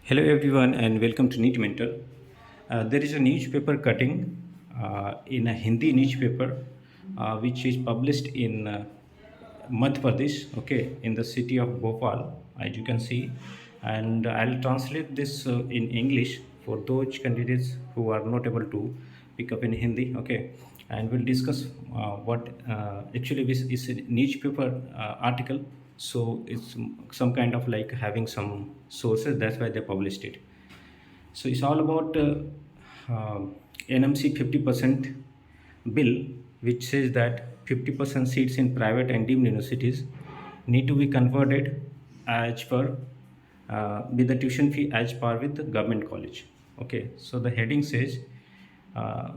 Hello everyone and welcome to NEET Mentor. There is a newspaper cutting in a Hindi newspaper which is published in Madhya Pradesh, okay, in the city of Bhopal, as you can see. And I'll translate this in English for those candidates who are not able to pick up in Hindi, okay. And we'll discuss what actually this is a newspaper article, so it's some kind of like having some sources, that's why they published it. So it's all about NMC 50% bill, which says that 50% seats in private and deemed universities need to be converted as per with the tuition fee as par with the government college. Okay, so the heading says uh,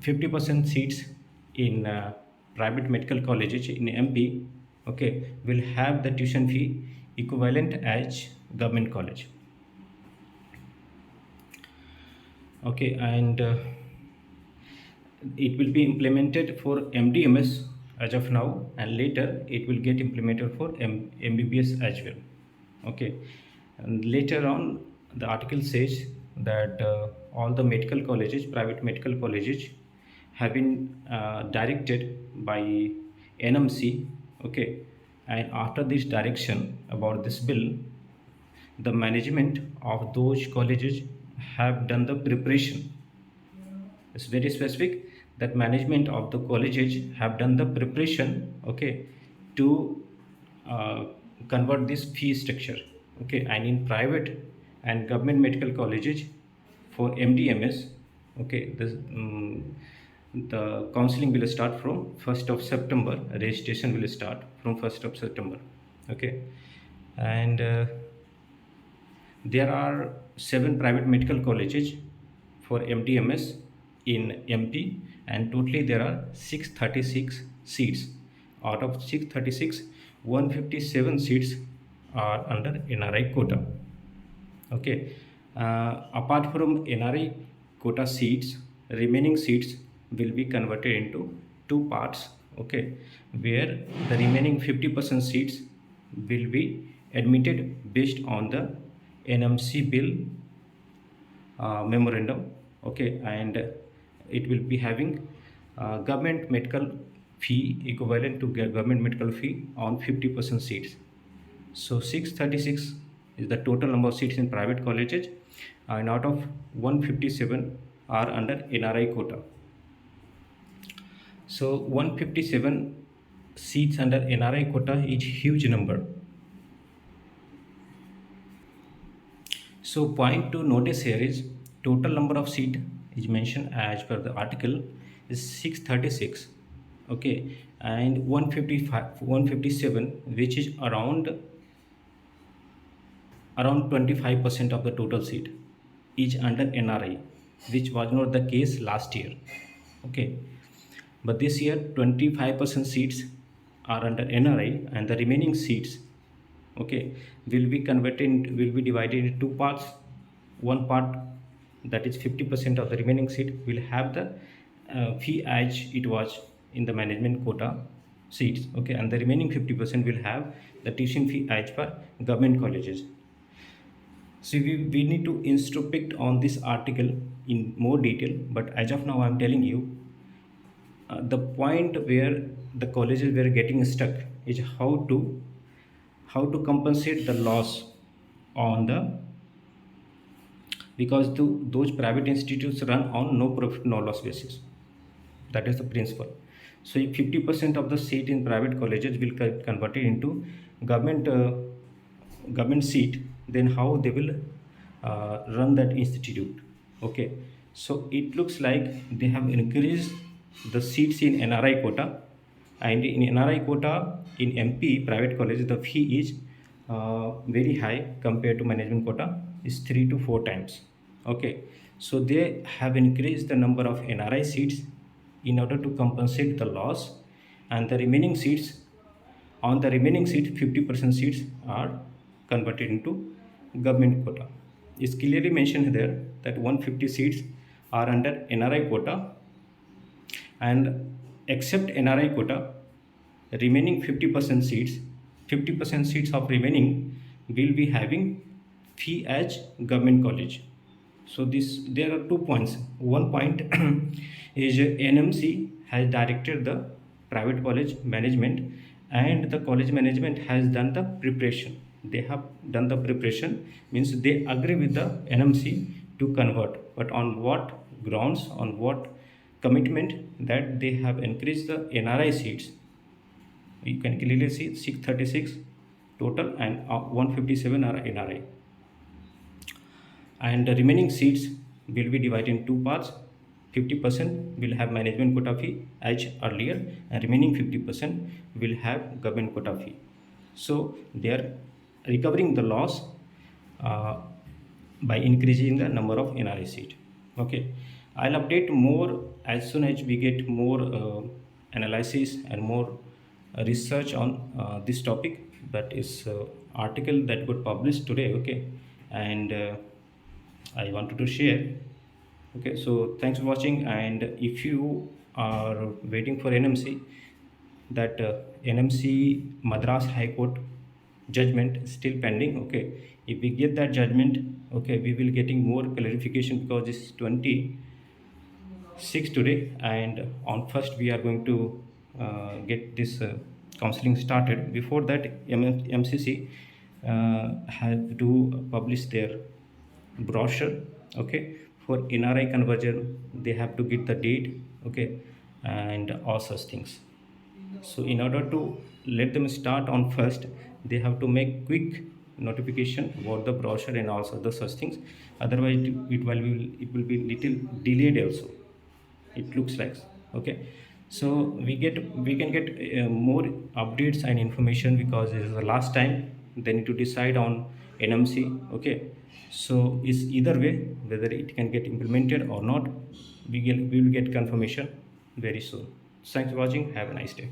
50% seats in private medical colleges in MP, okay, will have the tuition fee equivalent as government college. Okay, and it will be implemented for MDMS as of now, and later it will get implemented for MBBS as well. Okay, and later on the article says that all the medical colleges, private medical colleges, have been directed by NMC. Okay, and after this direction about this bill, the management of those colleges have done the preparation. It's very specific that management of the colleges have done the preparation, okay, to uh, convert this fee structure. Okay, and in private and government medical colleges for MDMS, okay, the counseling will start from 1st of September. Registration will start from 1st of September. Okay, and there are 7 private medical colleges for MDMS in MP, and totally there are 636 seats. Out of 636, 157 seats are under NRI quota. Okay, apart from NRI quota seats, remaining seats will be converted into two parts. Okay, where the remaining 50% seats will be admitted based on the NMC bill memorandum. Okay, and it will be having government medical fee equivalent to government medical fee on 50% seats. So 636 is the total number of seats in private colleges, and out of 157 are under NRI quota. So 157 seats under NRI quota is huge number. So point to notice here is total number of seat is mentioned as per the article is 636, okay, and 157, which is around 25% of the total seat is under NRI, which was not the case last year. Okay, but this year 25% seats are under NRI, and the remaining seats, okay, will be divided into two parts. One part, that is 50% of the remaining seat, will have the fee as it was in the management quota seats, okay, and the remaining 50% will have the tuition fee as per government colleges. So we need to introspect on this article in more detail, but as of now I'm telling you the point where the colleges were getting stuck is how to compensate the loss on the, because those private institutes run on no profit no loss basis. That is the principle. So if 50% of the seat in private colleges will converted into government seat, then how they will run that institute. Okay, so it looks like they have increased the seats in NRI quota, and in NRI quota in MP private college the fee is very high compared to management quota, is 3 to 4 times. Okay, so they have increased the number of NRI seats in order to compensate the loss, and the remaining seats, on the remaining seats 50% seats are converted into government quota. It's clearly mentioned there that 150 seats are under NRI quota, and except NRI quota, remaining 50% seats of remaining will be having fee as government college. So this there are 2 points. One point is NMC has directed the private college management, and the college management has done the preparation. They have done the preparation, means they agree with the NMC to convert. But on what grounds, on what commitment that they have increased the NRI seats? You can clearly see 636 total, and 157 are NRI, and the remaining seats will be divided in two parts. 50% will have management quota fee as earlier, and remaining 50% will have government quota fee. So they are recovering the loss uh, by increasing the number of NRI seat. Okay, I'll update more as soon as we get more analysis and more research on this topic. That is article that got published today. Okay, and I wanted to share. Okay, so thanks for watching. And if you are waiting for NMC, that NMC Madras High Court judgment is still pending. Okay, if we get that judgment, okay, we will getting more clarification, because it's 26 today, and on first we are going to get this counseling started. Before that, MCC have to publish their brochure. Okay, for NRI conversion they have to get the date. Okay, and all such things. So in order to let them start on first, they have to make quick notification about the brochure and also the such things. Otherwise it will be little delayed also, it looks like. Okay, so we can get more updates and information, because this is the last time they need to decide on NMC. Okay, so it's either way whether it can get implemented or not. We will get confirmation very soon. Thanks for watching. Have a nice day.